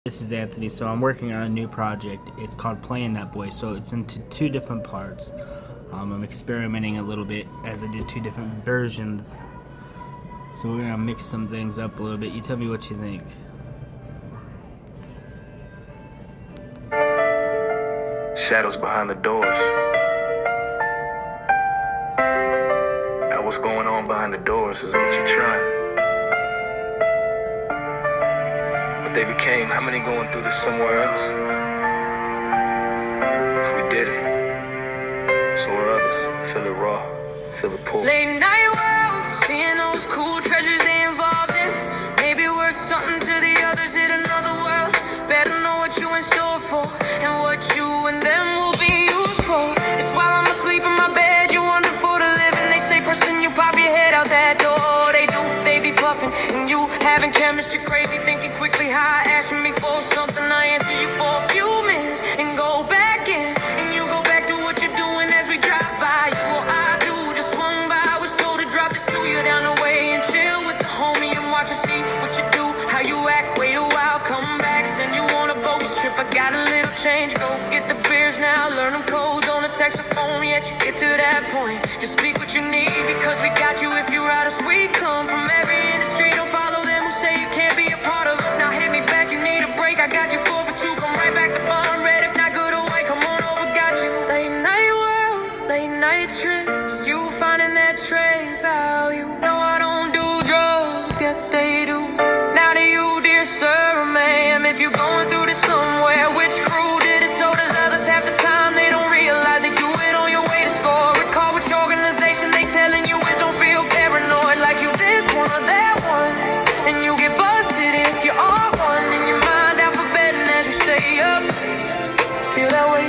This is Anthony. So I'm working on a new project. It's called Playing That Boy. So it's into two different parts. I'm experimenting a little bit as I did two different versions. So we're gonna mix some things up a little bit. You tell me what you think. Shadows behind the doors. Now what's going on behind the doors is what you're trying. What they became, how many going through this somewhere else? If we did it, so are others. Feel it raw, feel the pull. Late night world, seeing those cool treasures they involved in. Maybe worth something to the others in another world. Better know what you in store for and what you and them will be used for. It's while I'm asleep in my bed, you wonder for the living. They say, person, you pop your head out that door. They do, they be puffing, and you having chemistry crazy, thinking quickly high, asking me for something. I answer you for a few minutes and go back in, and you go back to what you're doing as we drive by. You or I do, just swung by, was told to drop this to you down the way and chill with the homie and watch and see what you do, how you act. Wait a while, come back, send you on a bogus trip. I got a little change, go get the beers now, learn them codes on a text or phone. Yet you get to that point, just speak what you need, because we got you if you ride us. We come from every industry, don't follow them who say you can't be a part of us. Now hit me back, you need a break, I got you 4 for 2, come right back to bottom red. If not good or white, come on over, got you. Late night world, late night trips, you finding that trade value. No, I don't do drugs, yet they do. Now to you, dear sir, ma'am, if you're going through this somewhere, which crew did it? So does others. Half the time they don't realize they do it on your way to score. Recall which organization they telling you is. Don't feel paranoid like you this one or that one, and you get busted if you are one. In your mind alphabeting as you stay up. Feel that way,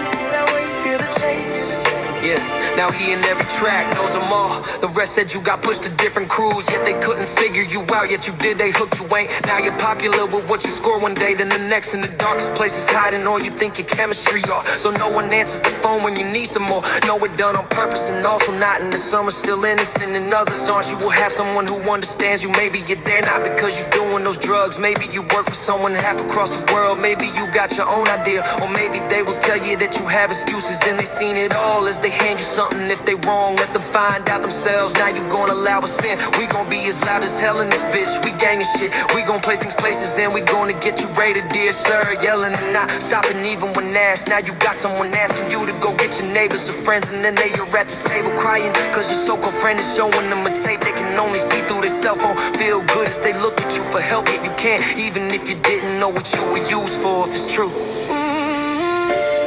feel the chase. Yeah, now he in every track, knows them all. The rest said you got pushed to different crews, yet they couldn't figure you out. Yet you did, they hooked you ain't. Now you're popular with what you score one day, then the next in the darkest places hiding all you think your chemistry are. So no one answers the phone when you need some more. Know it done on purpose and also not in the summer. Still innocent and others aren't. You will have someone who understands you. Maybe you're there not because you're doing those drugs. Maybe you work for someone half across the world. Maybe you got your own idea, or maybe they will tell you that you have excuses and they seen it all as they hand you something. If they wrong, let them find out themselves. Now you gonna allow us in. We gon' be as loud as hell in this bitch. We gangin' shit. We gon' place things places, and we gonna get you rated, dear sir. Yelling and not stopping even when asked. Now you got someone asking you to go get your neighbors or friends, and then they are at the table crying cause your so-called friend is showing them a tape they can only see through their cell phone. Feel good as they look at you for help, yet you can't, even if you didn't know what you were used for, if it's true.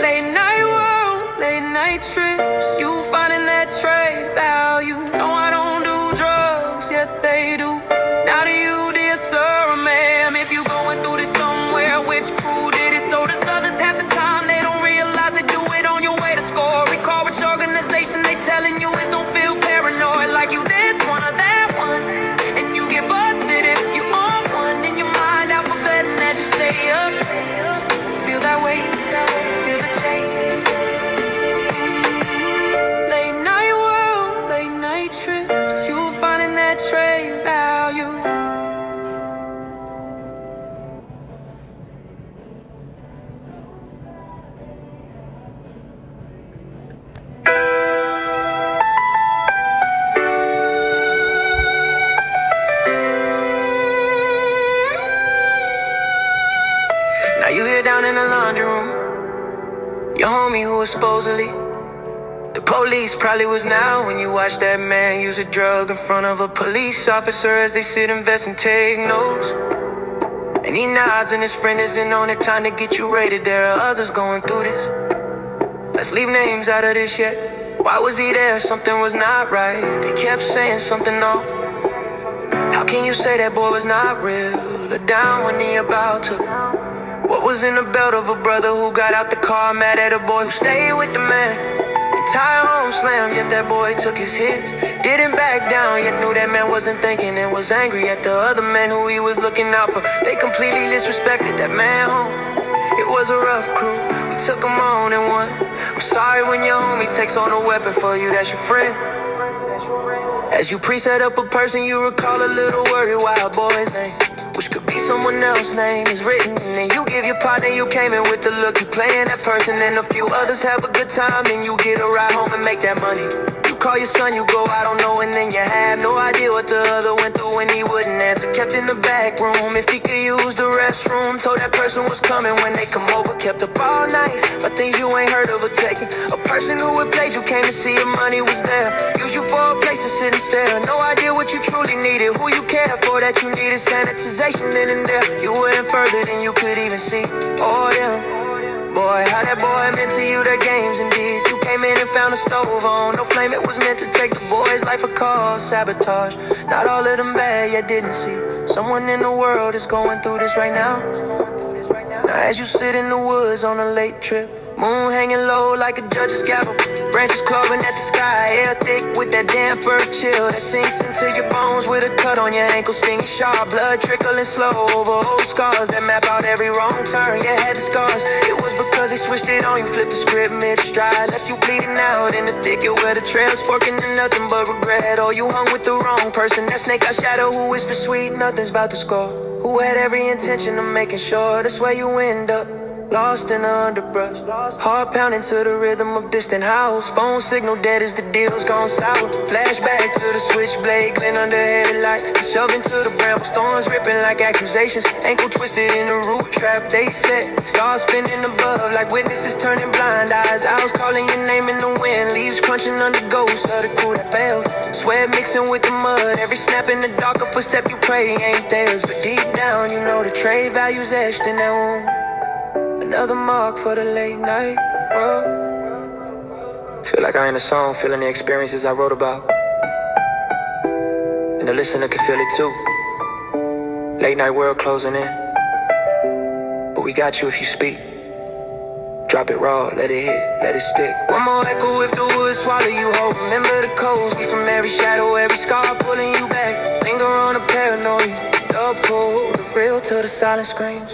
Late night world, late night trips, you finding that trade value. No, I don't do drugs, yet they do. Now to you, dear sir, ma'am, if you going through this somewhere, which crew did it? So does others. Half the time they don't realize they do it on your way to score. Recall which organization they telling you is. Don't feel paranoid like you this one or that one, and you get busted if you are one. In your mind alphabeting as you stay up. Feel that way, feel the change. Late night world, late night trips, you finding that trade value. Now you here down in the laundry room. Your homie who was supposedly the police probably was now when you watch that man use a drug in front of a police officer as they sit, invest, and take notes. And he nods and his friend isn't on it, time to get you rated. There are others going through this. Let's leave names out of this yet. Why was he there? Something was not right. They kept saying something off. How can you say that boy was not real? Or down when he about to. What was in the belt of a brother who got out the car mad at a boy who stayed with the man? Entire home slam, yet that boy took his hits. Didn't back down, yet knew that man wasn't thinking, and was angry at the other men who he was looking out for. They completely disrespected that man home. It was a rough crew, we took them on and won. I'm sorry when your homie takes on a weapon for you, that's your friend. As you pre-set up a person, you recall a little worried wild boy's name, which could be someone else's name is written. And you give your partner, you came in with the look, you playing that person. And a few others have a good time, then you get a ride home and make that money. You call your son, you go, I don't know, and then you have no idea what the other went through when he wouldn't answer. Kept in the back room if he could use the restroom. Told that person was coming when they come over. Kept up all night, but things you ain't heard of or taken. A person who had played you came to see if money was there. Use you for a place to sit and stare. No idea what you truly needed, who you cared for, that you needed sanitization then and there. You went further than you could even see. Oh, them. Boy, how that boy meant to you, their games and deeds. You came in and found a stove on no flame, it was meant to take the boy's life a cause. Sabotage, not all of them bad, you didn't see. Someone in the world is going through this right now. Now as you sit in the woods on a late trip, moon hanging low like a judge's gavel, branches cloven at the sky, air thick with that damp earth chill that sinks into your bones with a cut on your ankle, stinging sharp, blood trickling slow over old scars that map out every wrong turn. You had the scars, it was because they switched it on you, flipped the script mid-stride, left you bleeding out in the thicket where the trails forking to nothing but regret. Oh, you hung with the wrong person, that snake-eye shadow who whispered sweet nothing's about to score, who had every intention of making sure that's where you end up. Lost in the underbrush, heart pounding to the rhythm of distant howls. Phone signal dead as the deal's gone sour. Flashback to the switchblade, glint under heavy lights. The shoving to the bramble, storms ripping like accusations. Ankle twisted in the root trap, they set. Stars spinning above like witnesses turning blind eyes. Owls calling your name in the wind, leaves crunching under ghosts of the crew that bailed. Sweat mixing with the mud, every snap in the dark, a footstep you pray ain't theirs. But deep down you know the trade value's etched in that wound. Another mark for the late night world. Feel like I ain't a song, feeling the experiences I wrote about. And the listener can feel it too. Late night world closing in. But we got you if you speak. Drop it raw, let it hit, let it stick. One more echo if the woods swallow you whole. Remember the codes, we from every shadow, every scar pulling you back. Linger on the paranoia, the pull, the real till the silence screams.